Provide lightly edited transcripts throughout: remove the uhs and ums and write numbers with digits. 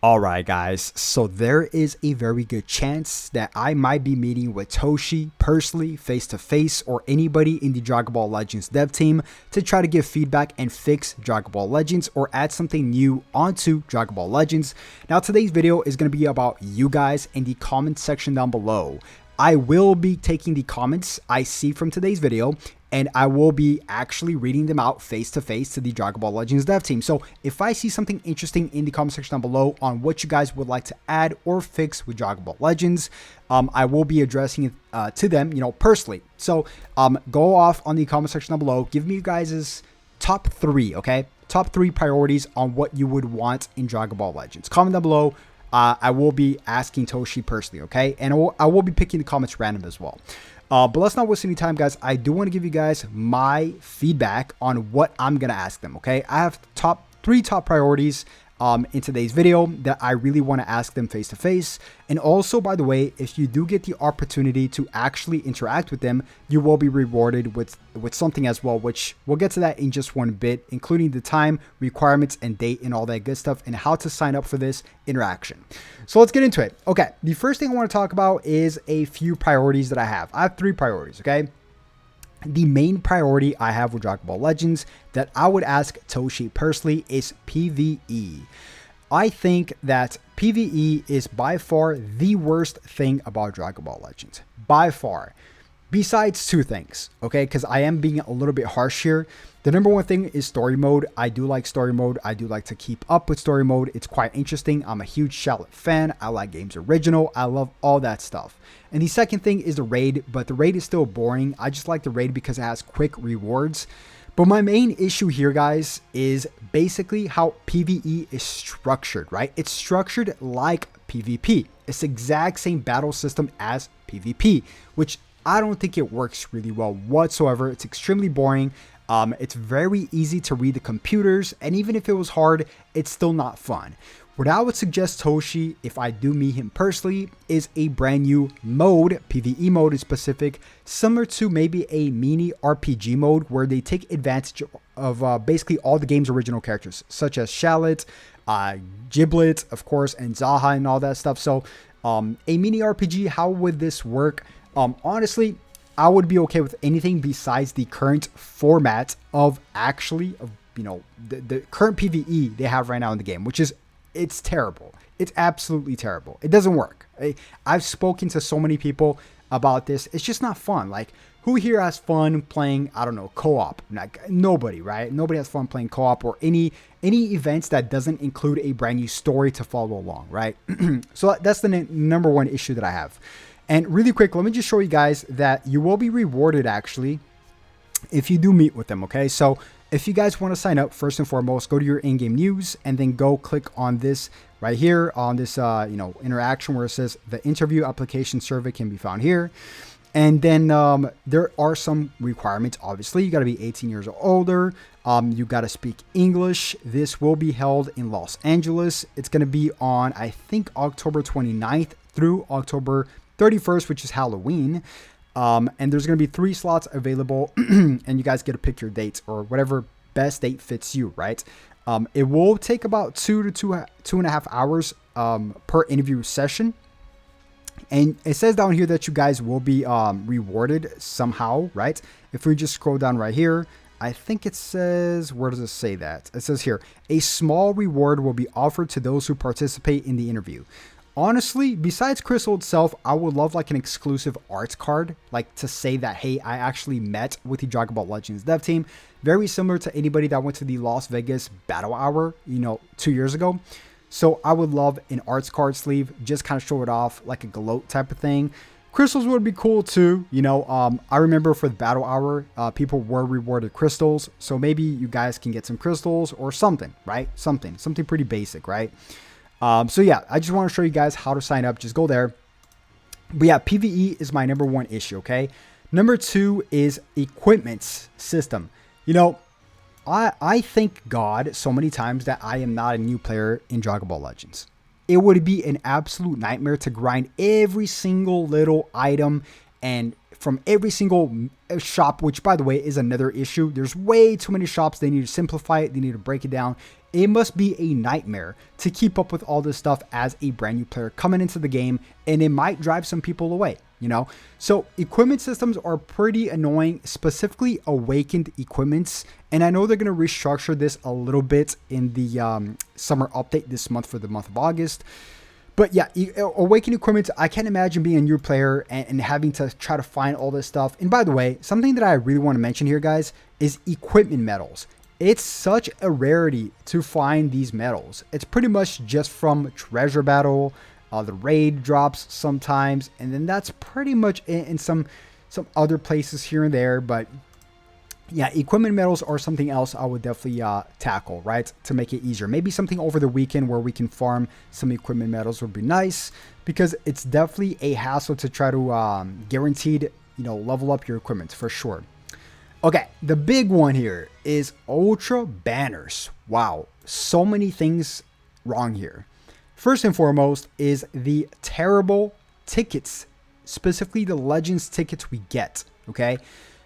Alright guys, so there is a very good chance that I might be meeting with Toshi personally, face to face, or anybody in the Dragon Ball Legends dev team to try to give feedback and fix Dragon Ball Legends or add something new onto Dragon Ball Legends. Now today's video is going to be about you guys in the comment section down below. I will be taking the comments I see from today's video, and I will be actually reading them out face to face to the Dragon Ball Legends dev team. So if I see something interesting in the comment section down below on what you guys would like to add or fix with Dragon Ball Legends, I will be addressing it to them, personally. So go off on the comment section down below. Give me you guys' top three, okay? Top three priorities on what you would want in Dragon Ball Legends. Comment down below. I will be asking Toshi personally, okay? And I will be picking the comments random as well. But let's not waste any time, guys. I do want to give you guys my feedback on what I'm going to ask them, okay? I have three top priorities in today's video that I really want to ask them face to face. And also, by the way, if you do get the opportunity to actually interact with them, you will be rewarded with something as well, which we'll get to that in just one bit, including the time, requirements, and date, and all that good stuff, and how to sign up for this interaction. So let's get into it. Okay, the first thing I want to talk about is a few priorities that I have. I have three priorities, okay? The main priority I have with Dragon Ball Legends that I would ask Toshi personally is PvE. I think that PvE is by far the worst thing about Dragon Ball Legends. By far. Besides two things, okay? Because I am being a little bit harsh here. The number one thing is story mode. I do like story mode. I do like to keep up with story mode. It's quite interesting. I'm a huge Shallot fan. I like games original. I love all that stuff. And the second thing is the raid, but the raid is still boring. I just like the raid because it has quick rewards. But my main issue here, guys, is basically how PvE is structured, right? It's structured like PvP. It's the exact same battle system as PvP, which I don't think it works really well whatsoever. It's extremely boring. It's very easy to read the computers, and even if it was hard, it's still not fun. What I would suggest Toshi, if I do meet him personally, is a brand new mode, PvE mode in specific, similar to maybe a mini RPG mode where they take advantage of basically all the game's original characters, such as Shallot, Giblet, of course, and Zaha and all that stuff. So a mini RPG, how would this work? Honestly, I would be okay with anything besides the current format of the current PvE they have right now in the game, which is, it's terrible. It's absolutely terrible. It doesn't work. I've spoken to so many people about this. It's just not fun. Like, who here has fun playing, I don't know, co-op? Like, nobody, right? Nobody has fun playing co-op or any events that doesn't include a brand new story to follow along, right? So that's the number one issue that I have. And really quick, let me just show you guys that you will be rewarded actually if you do meet with them, okay? So if you guys want to sign up, first and foremost, go to your in-game news and then go click on this right here on this, interaction where it says the interview application survey can be found here. And then there are some requirements. Obviously, you got to be 18 years or older. You got to speak English. This will be held in Los Angeles. It's going to be on, I think, October 29th through October 31st, which is Halloween. And there's going to be 3 slots available and you guys get to pick your dates or whatever best date fits you, right? It will take about 2 to 2.5 hours per interview session. And it says down here that you guys will be rewarded somehow, right? If we just scroll down right here, I think it says, where does it say that? It says here, a small reward will be offered to those who participate in the interview. Honestly, besides Crystal itself, I would love like an exclusive arts card, like to say that, hey, I actually met with the Dragon Ball Legends dev team. Very similar to anybody that went to the Las Vegas Battle Hour, 2 years ago. So I would love an arts card sleeve, just kind of show it off like a gloat type of thing. Crystals would be cool too. I remember for the Battle Hour, people were rewarded crystals. So maybe you guys can get some crystals or something, right? Something pretty basic, right? So yeah, I just want to show you guys how to sign up. Just go there. But yeah, PvE is my number one issue, okay? Number two is equipment system. I thank God so many times that I am not a new player in Dragon Ball Legends. It would be an absolute nightmare to grind every single little item and from every single shop, which by the way is another issue. There's way too many shops. They need to simplify it. They need to break it down it must be a nightmare to keep up with all this stuff as a brand new player coming into the game, and it might drive some people away, you know? So equipment systems are pretty annoying, specifically awakened equipments, and I know they're going to restructure this a little bit in the summer update this month for the month of August. But yeah, awakened equipment, I can't imagine being a new player and having to try to find all this stuff. And by the way, something that I really want to mention here, guys, is equipment medals. It's such a rarity to find these medals. It's pretty much just from treasure battle, the raid drops sometimes, and then that's pretty much in some other places here and there. But yeah, equipment medals are something else I would definitely tackle, right, to make it easier. Maybe something over the weekend where we can farm some equipment medals would be nice, because it's definitely a hassle to try to guaranteed, you know, level up your equipment for sure. Okay, the big one here is ultra banners. Wow, so many things wrong here. First and foremost is the terrible tickets, specifically the Legends tickets we get, okay?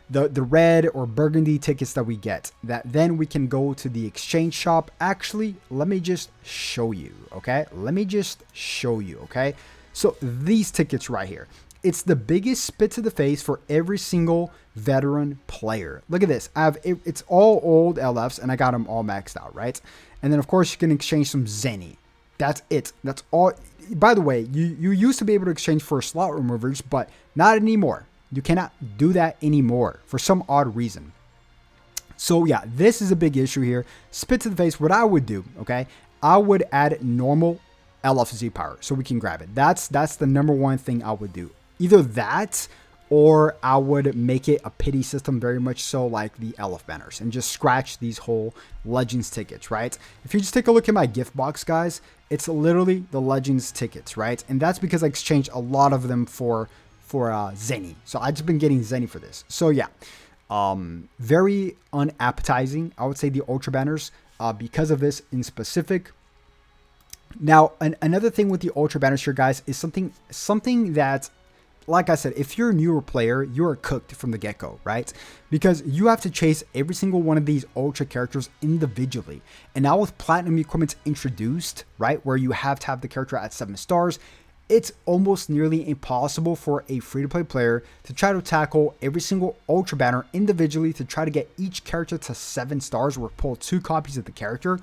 The red or burgundy tickets that we get, that then we can go to the exchange shop. Actually, let me just show you, okay? Let me just show you, okay? So these tickets right here, it's the biggest spit to the face for every single veteran player. Look at this. It's all old LFs, and I got them all maxed out, right? And then of course you can exchange some Zenny. That's it. That's all. By the way, you used to be able to exchange for slot removers, but not anymore. You cannot do that anymore for some odd reason. So yeah, this is a big issue here. Spit to the face. What I would do, okay, I would add normal LFZ power so we can grab it. That's the number one thing I would do. Either that, or I would make it a pity system, very much so like the LF banners, and just scratch these whole Legends tickets, right? If you just take a look at my gift box, guys, it's literally the Legends tickets, right? And that's because I exchanged a lot of them for Zenny. So I've just been getting Zenny for this. So yeah, very unappetizing, I would say, the ultra banners because of this in specific. Now, another thing with the ultra banners here, guys, is something that, like I said, if you're a newer player, you're cooked from the get-go, right? Because you have to chase every single one of these ultra characters individually. And now with platinum equipment introduced, right, where you have to have the character at 7 stars, it's almost nearly impossible for a free-to-play player to try to tackle every single ultra banner individually to try to get each character to 7 stars or pull 2 copies of the character.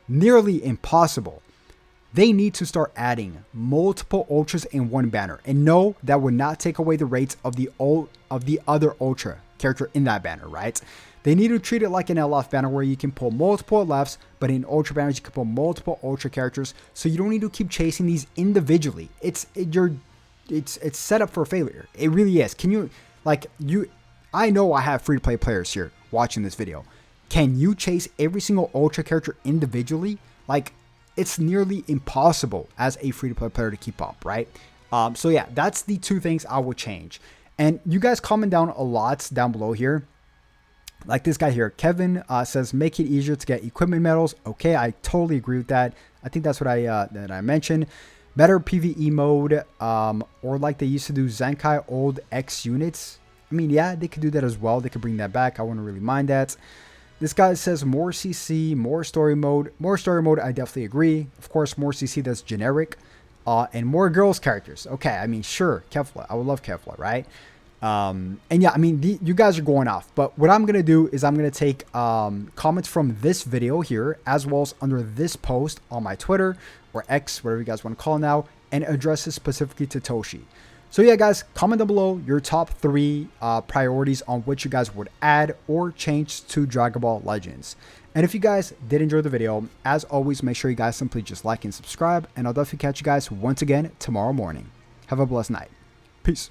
Nearly impossible. They need to start adding multiple ultras in one banner. And no, that would not take away the rates of the other ultra character in that banner, right? They need to treat it like an LF banner where you can pull multiple LFs, but in ultra banners you can pull multiple ultra characters, so you don't need to keep chasing these individually. It's set up for failure. It really is. I know I have free-to-play players here watching this video. Can you chase every single ultra character individually? Like, it's nearly impossible as a free-to-play player to keep up, right? So yeah, that's the 2 things I would change. And you guys comment down a lot down below here. Like this guy here, Kevin, says, make it easier to get equipment medals. Okay, I totally agree with that. I think that's what I mentioned. Better PvE mode, or like they used to do Zenkai old X units. I mean, yeah, they could do that as well. They could bring that back. I wouldn't really mind that. This guy says more CC, more story mode. More story mode, I definitely agree. Of course, more CC, that's generic. And more girls characters. Okay, I mean, sure, Kefla. I would love Kefla, right? And yeah, I mean, you guys are going off. But what I'm going to do is I'm going to take comments from this video here, as well as under this post on my Twitter or X, whatever you guys want to call it now, and address it specifically to Toshi. So yeah, guys, comment down below your top 3 priorities on which you guys would add or change to Dragon Ball Legends. And if you guys did enjoy the video, as always, make sure you guys simply just like and subscribe. And I'll definitely catch you guys once again tomorrow morning. Have a blessed night. Peace.